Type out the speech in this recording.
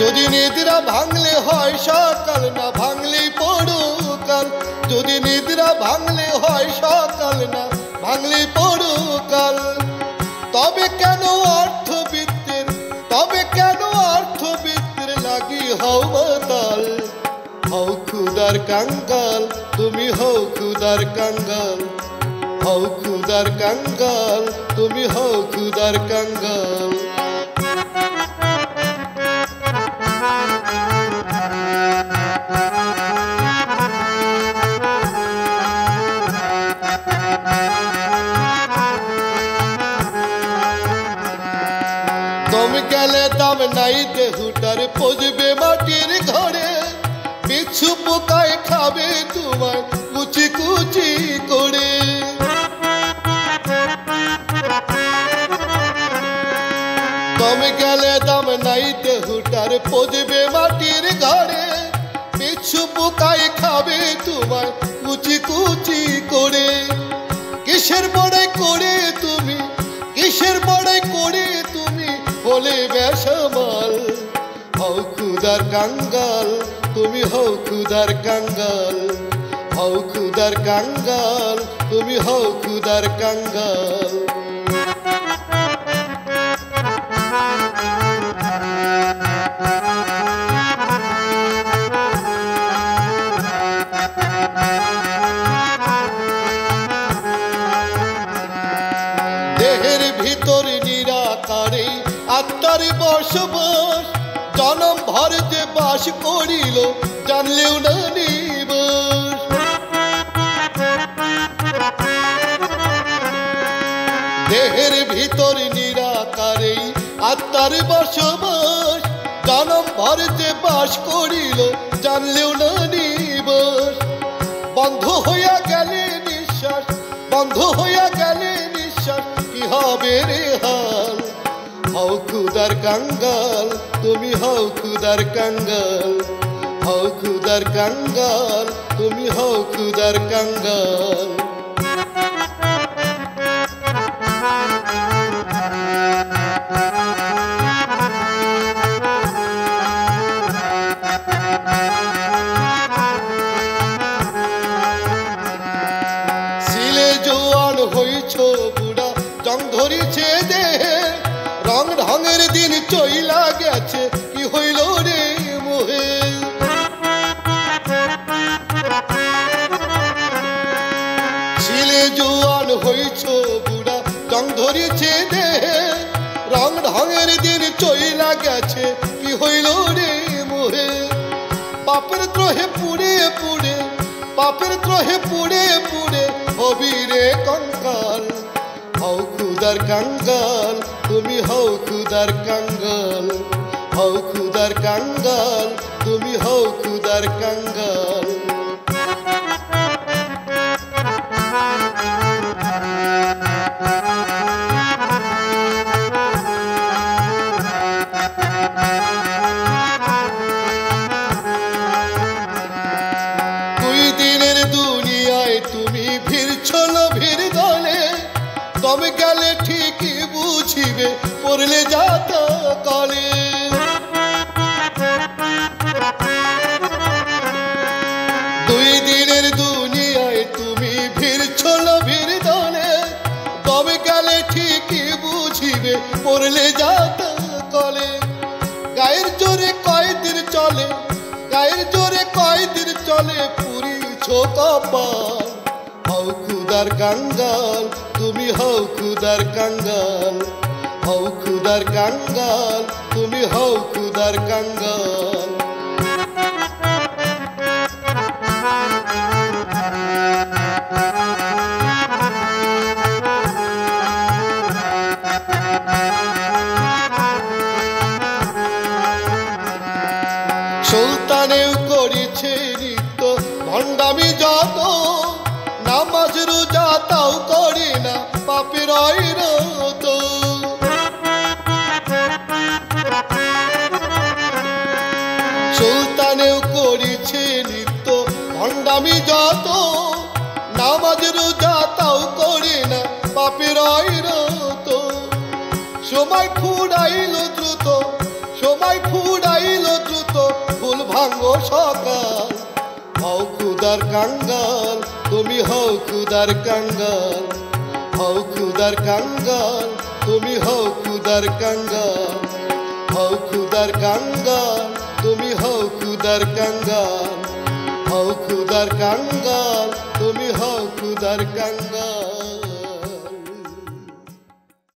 যদি নিদ্রা ভাঙলে হয় সকাল, না ভাঙলে পরকাল। যদি নিদ্রা ভাঙলে হয় সকাল, না ভাঙলে পরকাল। তবে কেন অর্থবিত্তের, তবে কেন অর্থবিত্তের লাগি হও মাতাল। হও ক্ষুধার কাঙ্গাল, তুমি হও ক্ষুধার কাঙ্গাল। হও ক্ষুধার কাঙ্গাল, তুমি হও ক্ষুধার কাঙ্গাল। দম গেলে দাম নাই দেহুটার, পচবে মাটির ঘরে। বিচ্ছু পোকায় খাবে তোমায় কুচি কুচি করে। দম গেলে দাম নাই দেহুটার, পচবে মাটির ঘরে। বিচ্ছু পোকায় খাবে তোমায় কুচি কুচি করে। কিসের বড়াই করে তুমি, কিসের বড়াই করে তুমি বলে বেসামাল। হও ক্ষুধার কাঙ্গাল, তুমি হও ক্ষুধার কাঙ্গাল। হও ক্ষুধার কাঙ্গাল, তুমি হও ক্ষুধার কাঙ্গাল। দেহের ভিতর নিরাকারে আত্মার বসবাস। জনম ভর যে বাস করিল জানলেও না নিবাস। দেহের ভিতর নিরাকারে আত্মার বসবাস। জনম ভর যে বাস করিল জানলেও না নিবাস। বন্ধ হইয়া গেলে নিঃশ্বাস, বন্ধ হইয়া গেলে নিঃশ্বাস, কি হবে রে হাল। হও ক্ষুধার কাঙ্গাল, তুমি হও ক্ষুধার কাঙ্গাল। হও ক্ষুধার কাঙ্গাল, তুমি হও ক্ষুধার কাঙ্গাল। ছিলে জোয়ান হইছ বুড়া, জং ধরিছে দেহে। রং ঢঙের দিন চইলা গেছে, কি হইল রে মোহে। ছিলে জোয়ান হইছ বুড়া, জং ধরিছে দেহে। রং ঢঙের দিন চইলা গেছে, কি হইল রে মোহে। পাপের দ্রোহে পুড়ে পুড়ে, পাপের দ্রোহে পুড়ে পুড়ে হবি রে কঙ্কাল। হও ক্ষুধার কাঙ্গাল, তুমি হও ক্ষুধার কাঙ্গাল। হও ক্ষুধার কাঙ্গাল, তুমি হও ক্ষুধার কাঙ্গাল। দুই দিনের দুনিয়ায় তুমি ভিড়ছিল ভিড় দলে। দম গেলে ঠিকই বুঝিবে পড়লে যাত কলে। দুই দিনের দুনিয়ায় তুমি ভিড়ছিল ভিড় দলে। দম গেলে ঠিকই বুঝিবে পড়লে যাত কলে। গায়ের জোরে কয়দিন চলে, গায়ের জোরে কয়দিন চলে পুরিছ কপাল। হও ক্ষুধার কাঙ্গাল, তুমি হও ক্ষুধার কাঙ্গাল। হও ক্ষুধার কাঙ্গাল, তুমি হও ক্ষুধার কাঙ্গাল। সুলতানেও করিছে নিত্য ভণ্ডামি যত। নামাজ রোজা তাও করে না পাপের রত। সুলতানেও করিছে নিত্য ভণ্ডামি যত। নামাজ রোজা তাও করে না পাপের রত। সময় ফুরাইল দ্রুত, সময় ফুরাইল খুদার কাঙ্গাল, তুমি হও খুদার কাঙ্গাল, হও খুদার কাঙ্গাল, তুমি হও খুদার কাঙ্গাল, হও খুদার কাঙ্গাল, তুমি হও খুদার কাঙ্গাল, হও খুদার কাঙ্গাল, তুমি হও খুদার কাঙ্গাল।